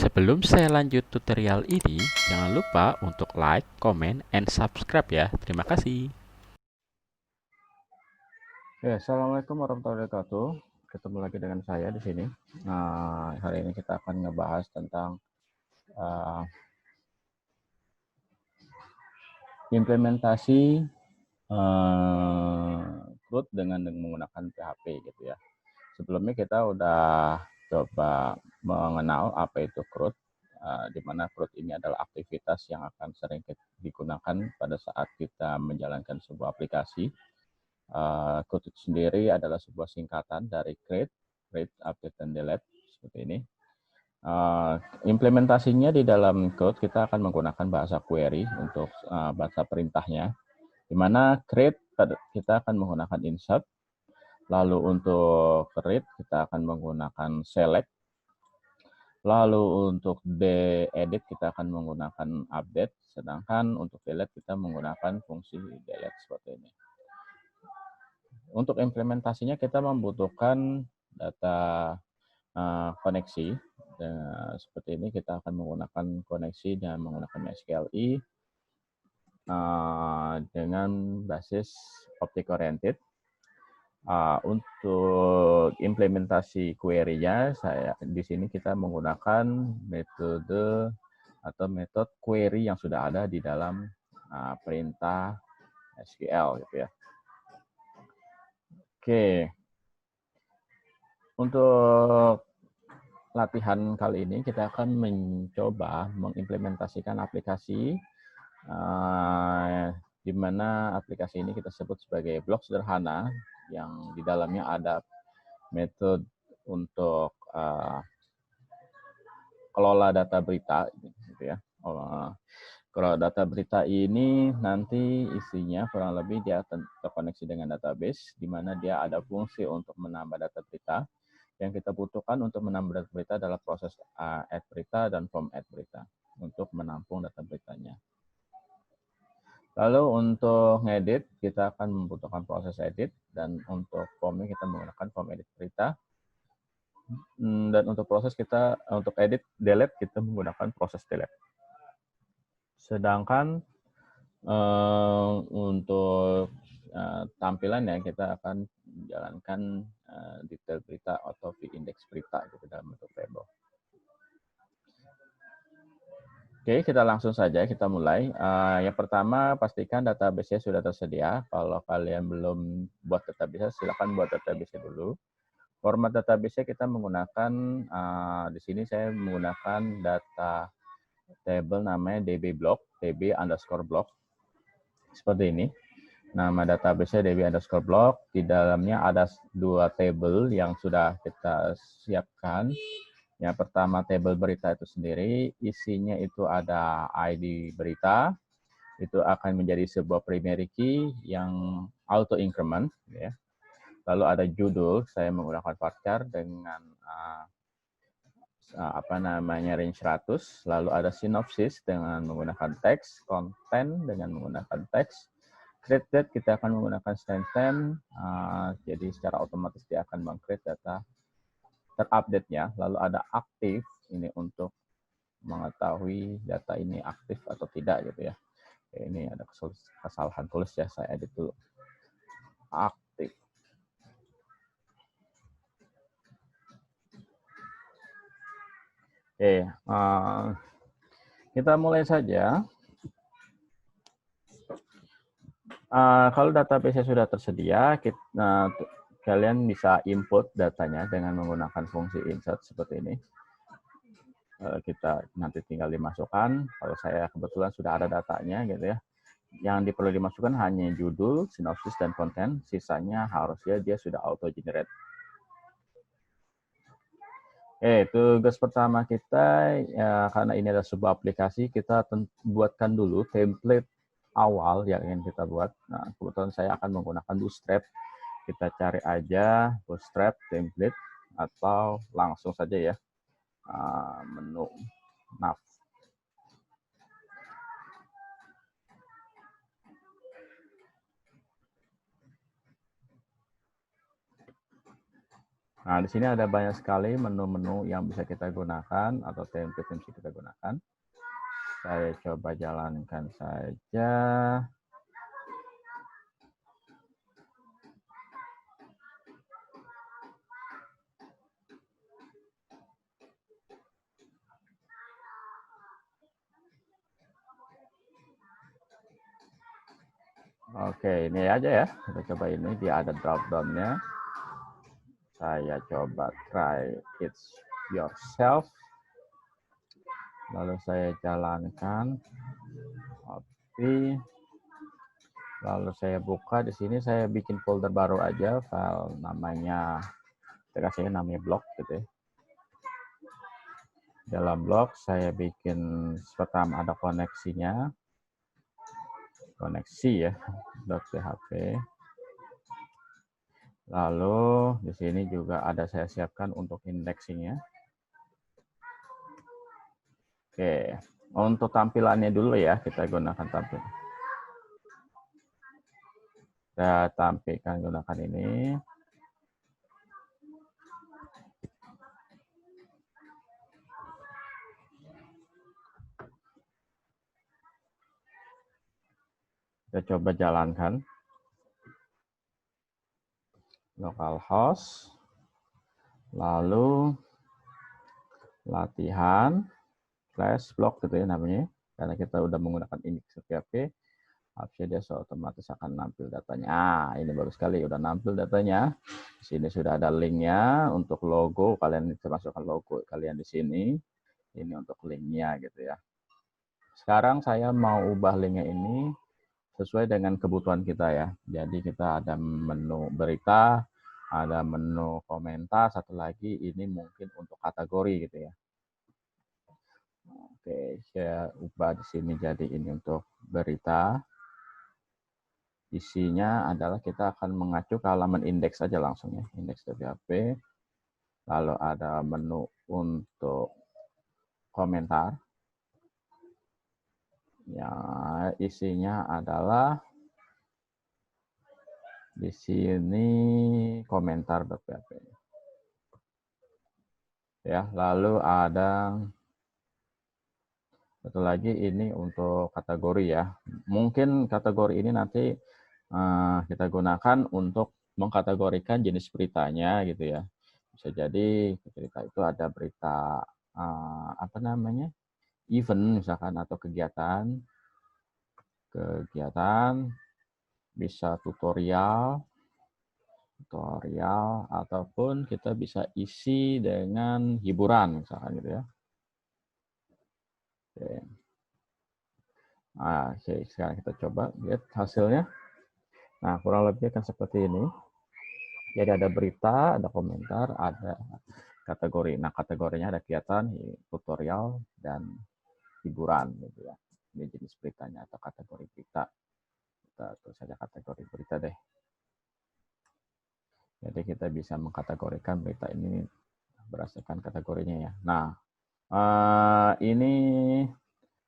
Sebelum saya lanjut tutorial ini, jangan lupa untuk like, comment, and subscribe ya. Terima kasih. Ya, assalamualaikum warahmatullahi wabarakatuh. Ketemu lagi dengan saya di sini. Nah, hari ini kita akan ngebahas tentang uh, implementasi CRUD dengan menggunakan PHP gitu ya. Sebelumnya kita udah coba mengenal apa itu CRUD, di mana CRUD ini adalah aktivitas yang akan sering digunakan pada saat kita menjalankan sebuah aplikasi. CRUD itu sendiri adalah sebuah singkatan dari create, update, dan delete seperti ini. Implementasinya di dalam code kita akan menggunakan bahasa query untuk bahasa perintahnya, di mana create kita akan menggunakan insert, lalu untuk read kita akan menggunakan select, lalu untuk edit kita akan menggunakan update, sedangkan untuk delete kita menggunakan fungsi delete seperti ini. Untuk implementasinya kita membutuhkan data koneksi. Seperti ini kita akan menggunakan koneksi dan menggunakan SQLi dengan basis object oriented. Untuk implementasi query-nya, di sini kita menggunakan metode atau metode query yang sudah ada di dalam perintah SQL gitu ya. Oke. Untuk latihan kali ini kita akan mencoba mengimplementasikan aplikasi di mana aplikasi ini kita sebut sebagai blok sederhana yang di dalamnya ada metode untuk kelola data berita gitu ya. Kalau data berita ini nanti isinya kurang lebih dia terkoneksi dengan database, di mana dia ada fungsi untuk menambah data berita. Yang kita butuhkan untuk menambah data berita adalah proses add berita dan form add berita untuk menampung data beritanya. Lalu untuk ngedit, kita akan membutuhkan proses edit, dan untuk formnya kita menggunakan form edit berita. Dan untuk untuk edit delete kita menggunakan proses delete. Sedangkan untuk tampilannya kita akan menjalankan detail berita atau v-index berita gitu dalam bentuk table. Oke, kita langsung saja kita mulai. Yang pertama pastikan database-nya sudah tersedia. Kalau kalian belum buat database, silakan buat database dulu. Format database-nya kita menggunakan di sini saya menggunakan data table namanya db_block seperti ini. Nama database-nya db_block. Di dalamnya ada dua table yang sudah kita siapkan. Yang pertama table berita itu sendiri, isinya itu ada ID berita, itu akan menjadi sebuah primary key yang auto increment, ya. Lalu ada judul, saya menggunakan varchar dengan range 100, lalu ada synopsis dengan menggunakan teks, content dengan menggunakan teks, create date kita akan menggunakan timestamp, jadi secara otomatis dia akan meng-create data terupdate-nya, lalu ada aktif, ini untuk mengetahui data ini aktif atau tidak gitu ya. Ini ada kesalahan tulis ya, saya edit dulu. Aktif. Oke, kita mulai saja. Kalau database sudah tersedia, kalian bisa input datanya dengan menggunakan fungsi insert seperti ini. Kita nanti tinggal dimasukkan. Kalau saya kebetulan sudah ada datanya gitu ya. Yang perlu dimasukkan hanya judul, sinopsis, dan konten. Sisanya harusnya dia sudah auto generate. Tugas pertama kita, ya, karena ini adalah sebuah aplikasi, kita buatkan dulu template awal yang ingin kita buat. Nah, kebetulan saya akan menggunakan Bootstrap. Kita cari aja Bootstrap template, atau langsung saja ya, menu nav. Nah, di sini ada banyak sekali menu-menu yang bisa kita gunakan atau template yang bisa kita gunakan. Saya coba jalankan saja. Oke, ini aja ya. Kita coba ini. Dia ada drop down-nya. Saya coba try it yourself. Lalu saya jalankan. Copy. Lalu saya buka di sini, saya bikin folder baru aja, file namanya, saya kasih namanya blog gitu ya. Dalam blog saya bikin pertama ada koneksinya, koneksi ya, .php. Lalu di sini juga ada saya siapkan untuk indexingnya. Oke, untuk tampilannya dulu ya, kita gunakan tampilan. Saya tampilkan gunakan ini. Kita coba jalankan. Localhost. Lalu latihan flash block gitu ya namanya. Karena kita udah menggunakan index PHP, harusnya dia otomatis akan nampil datanya. Ah, ini bagus sekali, udah nampil datanya. Di sini sudah ada linknya untuk logo. Kalian bisa masukkan logo kalian di sini. Ini untuk linknya gitu ya. Sekarang saya mau ubah linknya ini sesuai dengan kebutuhan kita ya. Jadi kita ada menu berita, ada menu komentar, satu lagi ini mungkin untuk kategori gitu ya. Oke, saya ubah di sini jadi ini untuk berita. Isinya adalah kita akan mengacu ke halaman indeks saja langsung ya, indeks.php. Lalu ada menu untuk komentar. Ya, isinya adalah di sini komentar.php. Ya, lalu ada satu lagi ini untuk kategori ya. Mungkin kategori ini nanti kita gunakan untuk mengkategorikan jenis beritanya gitu ya. Bisa jadi berita itu ada berita apa namanya, event misalkan atau kegiatan, bisa tutorial ataupun kita bisa isi dengan hiburan misalkan gitu ya. Oke. Nah, oke, sekarang kita coba lihat hasilnya. Nah, kurang lebih akan seperti ini. Jadi ada berita, ada komentar, ada kategori. Nah, kategorinya ada kegiatan, tutorial, dan hiburan gitu ya. Ini jenis beritanya atau kategori berita. Kita tulis saja kategori berita deh. Jadi kita bisa mengkategorikan berita ini berdasarkan kategorinya ya. Nah, ini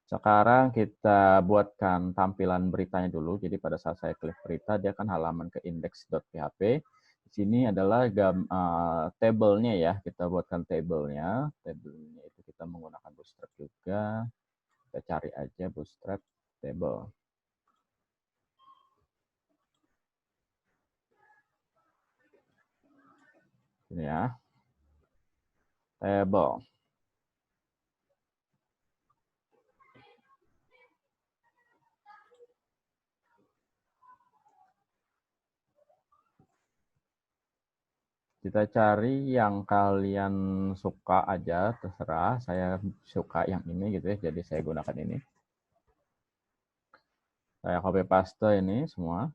sekarang kita buatkan tampilan beritanya dulu. Jadi pada saat saya klik berita, dia akan halaman ke index.php. Di sini adalah tabelnya ya. Kita buatkan tabelnya. Tabelnya itu kita menggunakan Bootstrap juga. Kita cari aja Bootstrap table. Ini ya. Table. Kita cari yang kalian suka aja, terserah. Saya suka yang ini gitu ya, jadi saya gunakan ini. Saya copy paste ini semua.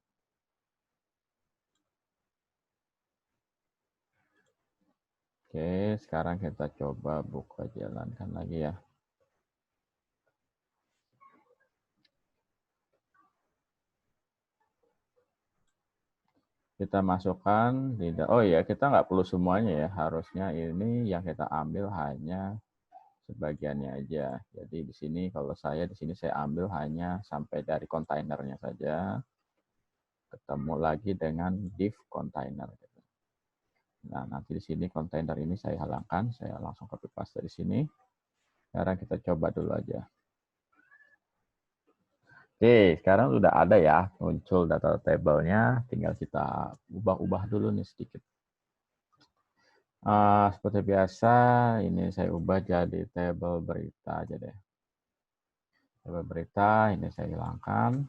Oke, sekarang kita coba buka jalankan lagi ya. Kita masukkan, oh ya kita nggak perlu semuanya ya, harusnya ini yang kita ambil hanya sebagiannya aja. Jadi di sini kalau saya di sini saya ambil hanya sampai dari kontainernya saja. Ketemu lagi dengan div container. Nah, nanti di sini kontainer ini saya hilangkan, saya langsung copy paste dari sini. Sekarang kita coba dulu aja. Oke, sekarang sudah ada ya, muncul data table-nya, tinggal kita ubah-ubah dulu nih sedikit. Seperti biasa, ini saya ubah jadi table berita aja deh. Table berita, ini saya hilangkan.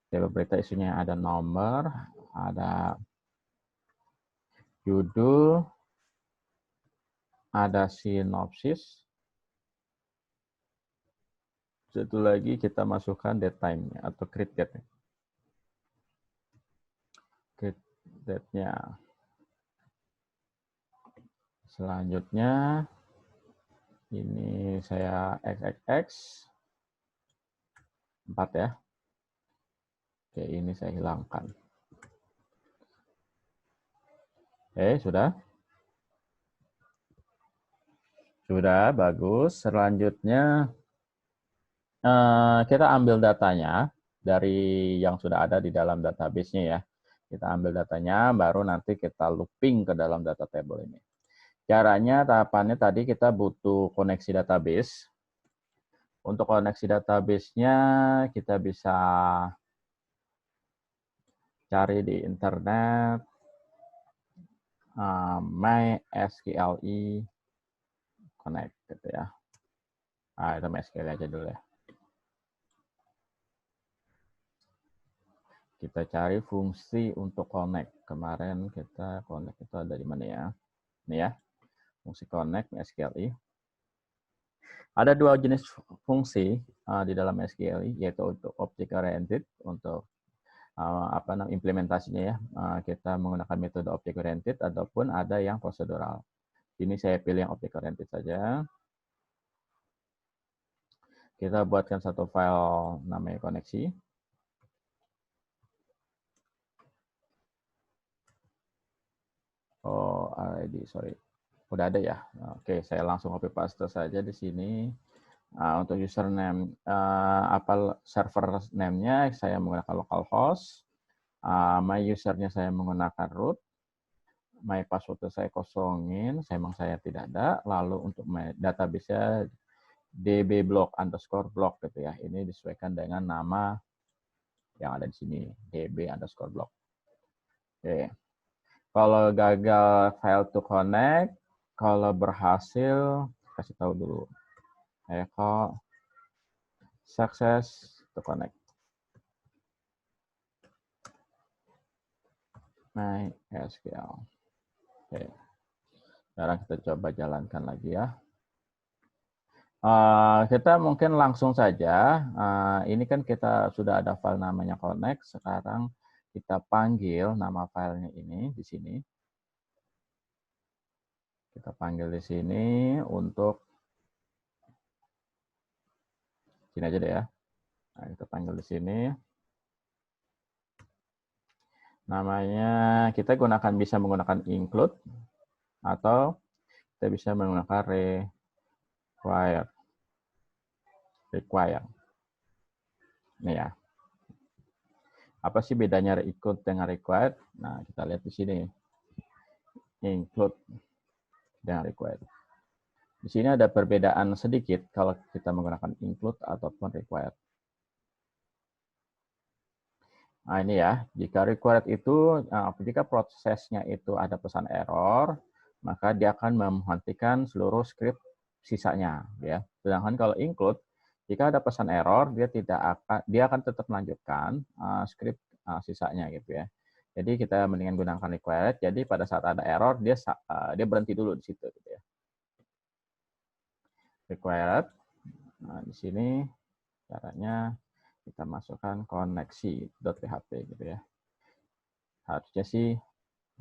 Table berita isinya ada nomor, ada judul, ada sinopsis. Satu lagi kita masukkan date time-nya atau create date-nya. Create date-nya. Selanjutnya, ini saya XXX 4 ya. Oke, ini saya hilangkan. Oke, sudah. Sudah, bagus. Selanjutnya, kita ambil datanya dari yang sudah ada di dalam database-nya ya. Kita ambil datanya, baru nanti kita looping ke dalam data table ini. Caranya, tahapannya tadi kita butuh koneksi database. Untuk koneksi database-nya, kita bisa cari di internet, MySQLi Connect gitu ya. Itu MySQL aja dulu ya. Kita cari fungsi untuk connect. Kemarin kita connect itu ada di mana ya? Ini ya, fungsi connect SQLi. Ada dua jenis fungsi di dalam SQLi, yaitu untuk object oriented, untuk implementasinya ya. Kita menggunakan metode object oriented, ataupun ada yang prosedural. Ini saya pilih yang object oriented saja. Kita buatkan satu file namanya koneksi. Oh, ID, sorry. Udah ada ya. Oke, saya langsung copy paste saja di sini. Untuk username, server name-nya saya menggunakan localhost. My user-nya saya menggunakan root. My password saya kosongin, memang saya tidak ada. Lalu untuk my database-nya db_block gitu ya. Ini disesuaikan dengan nama yang ada di sini, db_block. Oke. Kalau gagal fail to connect, kalau berhasil kasih tahu dulu. Echo success to connect. MySQL. Oke. Sekarang kita coba jalankan lagi ya. Kita mungkin langsung saja. Ini kan kita sudah ada file namanya connect. Sekarang kita panggil nama filenya ini di sini. Kita panggil di sini untuk sini aja deh ya. Nah, kita panggil di sini. Namanya kita bisa menggunakan include atau kita bisa menggunakan require. Ini ya. Apa sih bedanya include dengan required? Nah, kita lihat di sini. Include dengan required. Di sini ada perbedaan sedikit kalau kita menggunakan include ataupun required. Nah, ini ya, jika required itu, jika prosesnya itu ada pesan error, maka dia akan menghentikan seluruh script sisanya, ya. Sedangkan kalau include, jika ada pesan error, dia akan tetap melanjutkan script sisanya, gitu ya. Jadi kita mendingan gunakan required. Jadi pada saat ada error, dia berhenti dulu di situ, gitu ya. Required. Nah, di sini caranya kita masukkan koneksi.php gitu ya. Harusnya sih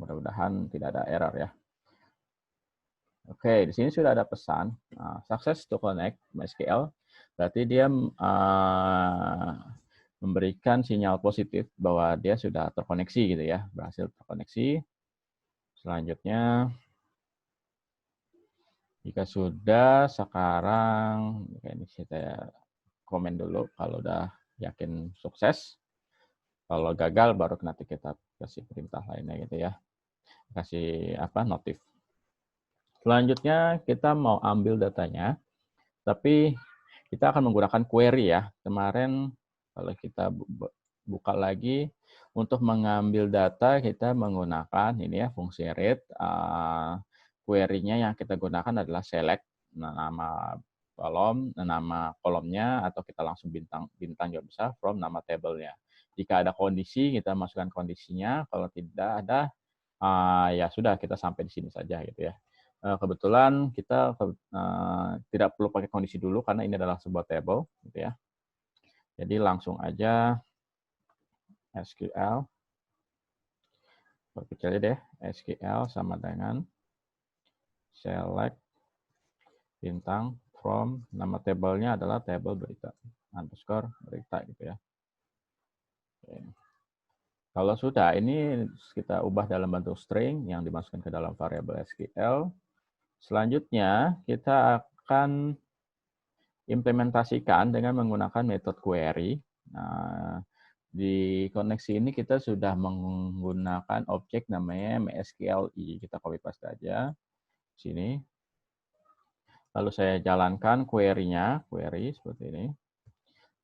mudah-mudahan tidak ada error ya. Oke, di sini sudah ada pesan success to connect MySQL. Berarti dia memberikan sinyal positif bahwa dia sudah terkoneksi gitu ya, berhasil terkoneksi. Selanjutnya, jika sudah, sekarang ini saya komen dulu kalau udah yakin sukses. Kalau gagal baru nanti kita kasih perintah lainnya gitu ya. kasih notif. Selanjutnya kita mau ambil datanya, tapi kita akan menggunakan query ya. Kemarin kalau kita buka lagi, untuk mengambil data kita menggunakan ini ya, fungsi read. Query-nya yang kita gunakan adalah select, nama kolomnya, atau kita langsung bintang juga bisa, from nama tabelnya. Jika ada kondisi, kita masukkan kondisinya. Kalau tidak ada, ya sudah, kita sampai di sini saja gitu ya. Kebetulan kita tidak perlu pakai kondisi dulu karena ini adalah sebuah table gitu ya. Jadi langsung aja SQL, perkecil aja deh, SQL sama dengan select bintang from, nama tabelnya adalah table berita underscore berita gitu ya. Oke. Kalau sudah, ini kita ubah dalam bentuk string yang dimasukkan ke dalam variabel SQL. Selanjutnya kita akan implementasikan dengan menggunakan metode query. Nah, di koneksi ini kita sudah menggunakan objek namanya MySQLi. Kita copy paste aja sini. Lalu saya jalankan query-nya, query seperti ini.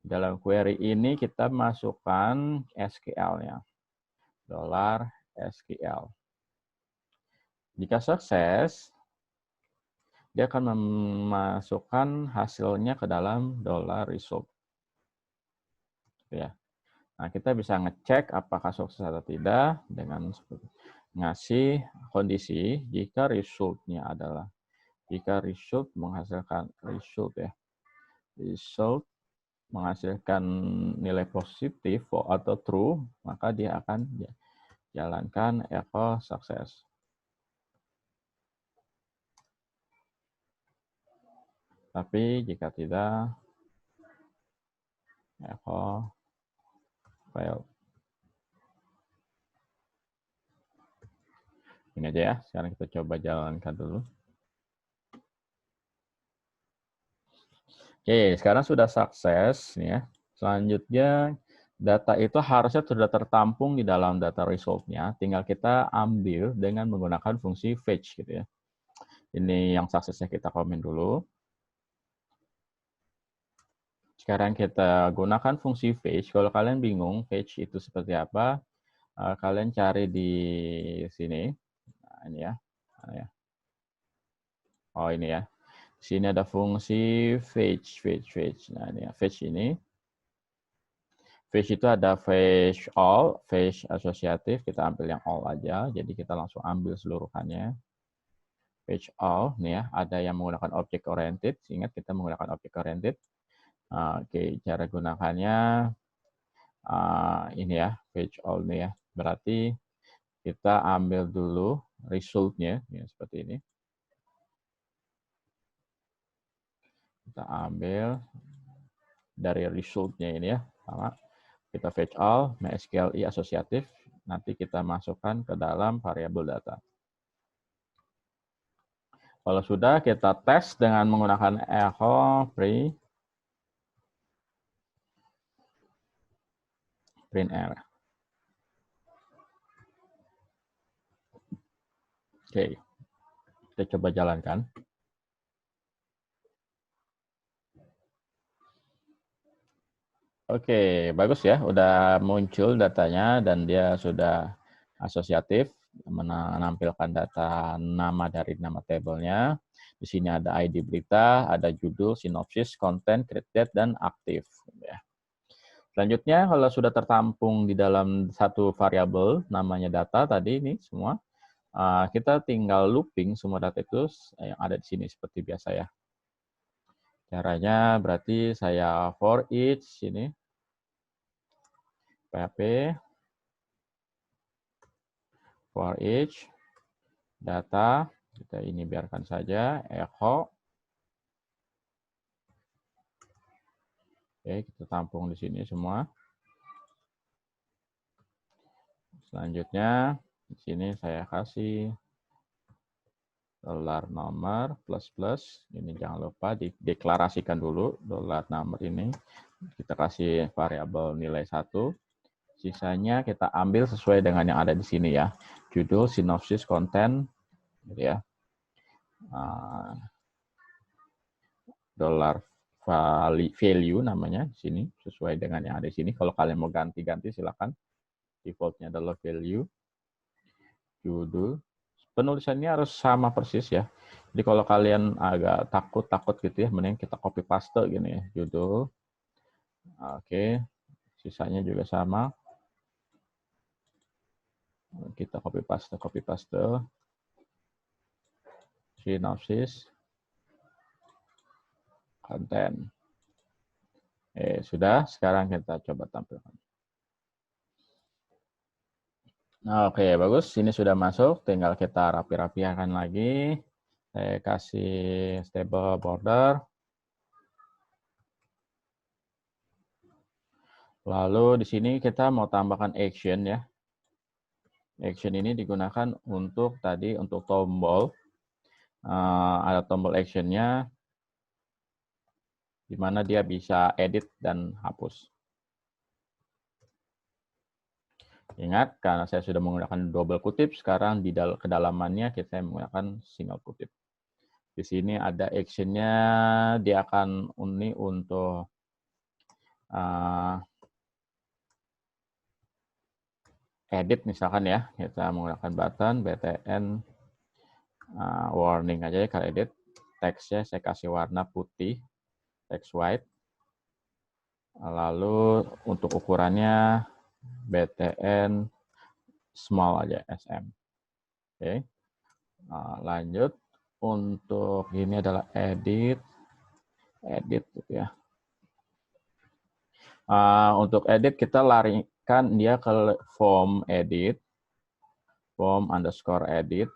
Dalam query ini kita masukkan SQL-nya, $SQL. Jika sukses, dia akan memasukkan hasilnya ke dalam $result. Ya. Nah, kita bisa ngecek apakah sukses atau tidak dengan ngasih kondisi jika resultnya adalah, jika result menghasilkan result menghasilkan nilai positif atau true, maka dia akan jalankan echo sukses. Tapi jika tidak, echo fail. Ini aja ya, sekarang kita coba jalankan dulu. Oke, sekarang sudah sukses ya. Selanjutnya data itu harusnya sudah tertampung di dalam data result-nya, tinggal kita ambil dengan menggunakan fungsi fetch gitu ya. Ini yang suksesnya kita komen dulu. Sekarang kita gunakan fungsi fetch. Kalau kalian bingung fetch itu seperti apa, kalian cari di sini. Nah, ini ya. Nah, ya. Oh, ini ya. Di sini ada fungsi fetch. Nah, ini ya, fetch ini. Fetch itu ada fetch all, fetch asosiatif, kita ambil yang all aja, jadi kita langsung ambil seluruhannya. Fetch all, nih ya, ada yang menggunakan object oriented, ingat kita menggunakan object oriented. Oke, cara gunakannya ini ya, fetch all nih ya, berarti kita ambil dulu resultnya, ya, seperti ini. Kita ambil dari resultnya ini ya, sama. Kita fetch all, MySQLi asosiatif, nanti kita masukkan ke dalam variabel data. Kalau sudah, kita tes dengan menggunakan echo print R. Oke, kita coba jalankan. Oke, bagus ya, udah muncul datanya dan dia sudah asosiatif, menampilkan data nama dari nama tabelnya. Di sini ada ID berita, ada judul, sinopsis, konten, create date, dan aktif. Selanjutnya, kalau sudah tertampung di dalam satu variabel, namanya data tadi ini semua, kita tinggal looping semua data itu yang ada di sini seperti biasa ya. Caranya berarti saya for each ini, PHP for each data, kita ini biarkan saja, echo. Oke, kita tampung di sini semua. Selanjutnya, di sini saya kasih $nomor plus. Ini jangan lupa dideklarasikan dulu $nomor ini. Kita kasih variabel nilai 1. Sisanya kita ambil sesuai dengan yang ada di sini ya. Judul, sinopsis, konten, gitu ya. Dollar value namanya di sini sesuai dengan yang ada di sini. Kalau kalian mau ganti-ganti silakan. Defaultnya dollar value. Judul. Penulisannya harus sama persis ya. Jadi kalau kalian agak takut gitu ya, mending kita copy paste gini ya. Judul. Oke. Sisanya juga sama. Kita copy paste. Sinopsis. Konten. Sudah, sekarang kita coba tampilkan. Oke, bagus. Ini sudah masuk. Tinggal kita rapi-rapikan lagi. Saya kasih stable border. Lalu di sini kita mau tambahkan action ya. Action ini digunakan untuk tadi untuk tombol. Ada tombol actionnya di mana dia bisa edit dan hapus. Ingat, karena saya sudah menggunakan double kutip, sekarang di kedalamannya kita menggunakan single kutip. Di sini ada action-nya, dia akan untuk edit misalkan ya, kita menggunakan button btn warning aja ya kalau edit. Teksnya saya kasih warna putih, text white. Lalu untuk ukurannya btn small aja, sm. Oke. Lanjut untuk ini adalah edit gitu ya. Untuk edit kita larikan dia ke form edit, form underscore edit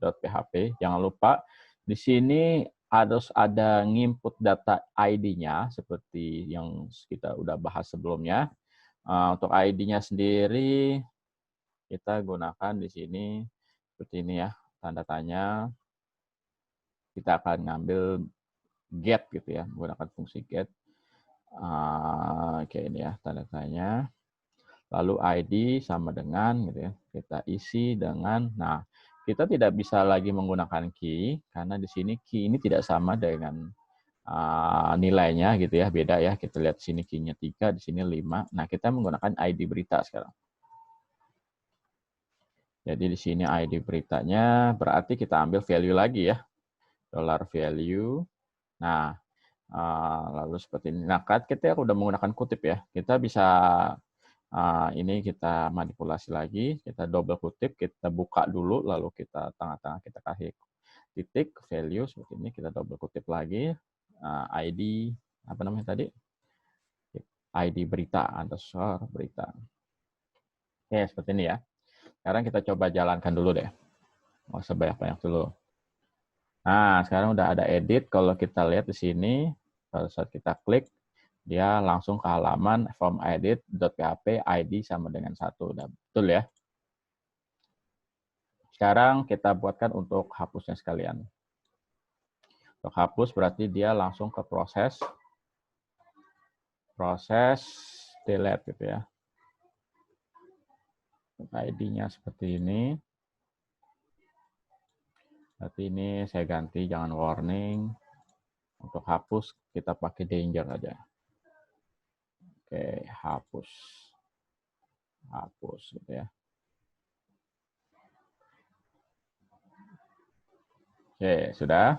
.php. Jangan lupa di sini harus ada nginput data ID-nya seperti yang kita udah bahas sebelumnya. Untuk ID-nya sendiri kita gunakan di sini seperti ini ya, tanda tanya. Kita akan ngambil get gitu ya, menggunakan fungsi get. Kayak ini ya, tanda tanya. Lalu ID sama dengan gitu ya, kita isi dengan, nah kita tidak bisa lagi menggunakan key karena di sini key ini tidak sama dengan nilainya gitu ya, beda ya. Kita lihat sini key-nya 3, di sini 5. Nah, kita menggunakan ID berita sekarang. Jadi di sini ID beritanya berarti kita ambil value lagi ya. Dollar value. Nah, lalu seperti ini. Nah, kita udah menggunakan kutip ya. Kita bisa ini kita manipulasi lagi, kita double kutip, kita buka dulu, lalu kita tengah-tengah kita kasih titik value seperti ini, kita double kutip lagi, ID apa namanya tadi, ID berita underscore berita. Oke, seperti ini ya. Sekarang kita coba jalankan dulu deh, mau sebanyak-banyak dulu. Nah, sekarang udah ada edit. Kalau kita lihat di sini, pada saat kita klik, dia langsung ke halaman form edit.php ID sama dengan 1. Udah betul ya. Sekarang kita buatkan untuk hapusnya sekalian. Untuk hapus berarti dia langsung ke proses delete gitu ya. ID-nya seperti ini. Berarti ini saya ganti jangan warning. Untuk hapus kita pakai danger aja. Oke, hapus gitu ya. Oke, sudah.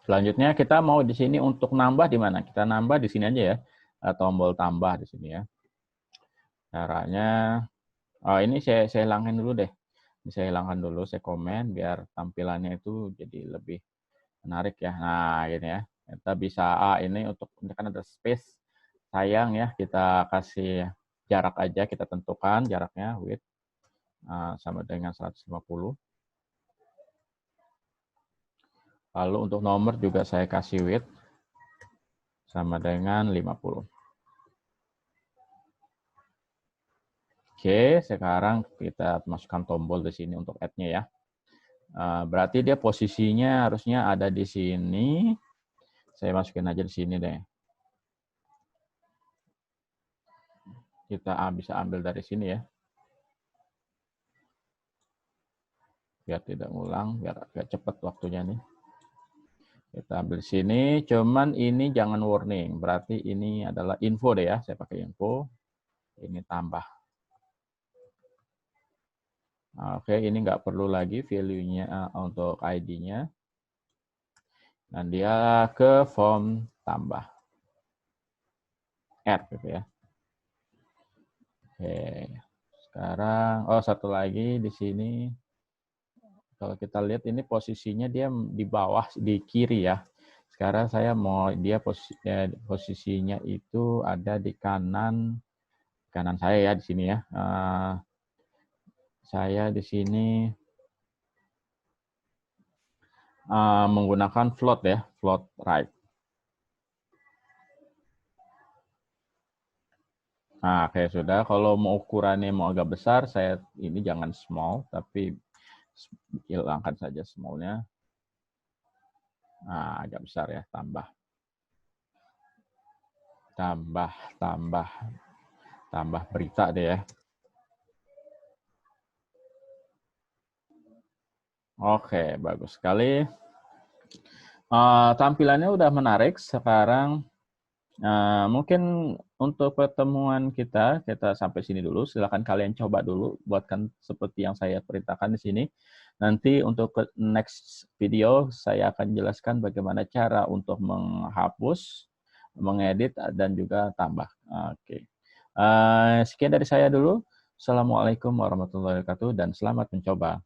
Selanjutnya kita mau di sini untuk nambah di mana? Kita nambah di sini aja ya. Tombol tambah di sini ya. Caranya, ini saya hilangkan dulu deh. Saya hilangkan dulu, saya komen biar tampilannya itu jadi lebih menarik ya. Nah, gini ya. Kita bisa ini untuk ini kan ada space. Sayang ya, kita kasih jarak aja, kita tentukan jaraknya width sama dengan 150. Lalu untuk nomor juga saya kasih width sama dengan 50. Oke, sekarang kita masukkan tombol di sini untuk add-nya ya. Berarti dia posisinya harusnya ada di sini. Saya masukin aja di sini deh. Kita bisa ambil dari sini ya. Biar tidak ngulang, biar agak cepat waktunya nih. Kita ambil sini, cuman ini jangan warning. Berarti ini adalah info deh ya. Saya pakai info. Ini tambah. Oke, ini nggak perlu lagi value-nya untuk ID-nya. Dan dia ke form tambah. Add gitu ya. Oke. Sekarang, satu lagi di sini. Kalau kita lihat ini posisinya dia di bawah, di kiri ya. Sekarang saya mau dia posisinya itu ada di kanan saya ya di sini ya. Saya di sini menggunakan float ya, float right. Nah, kayak sudah. Kalau mau ukurannya mau agak besar, saya ini jangan small, tapi hilangkan saja small-nya. Nah, agak besar ya, tambah berita deh ya. Oke, bagus sekali. Tampilannya udah menarik. Sekarang mungkin untuk pertemuan kita sampai sini dulu. Silakan kalian coba dulu, buatkan seperti yang saya perintahkan di sini. Nanti untuk next video, saya akan jelaskan bagaimana cara untuk menghapus, mengedit, dan juga tambah. Oke. Sekian dari saya dulu. Assalamualaikum warahmatullahi wabarakatuh, dan selamat mencoba.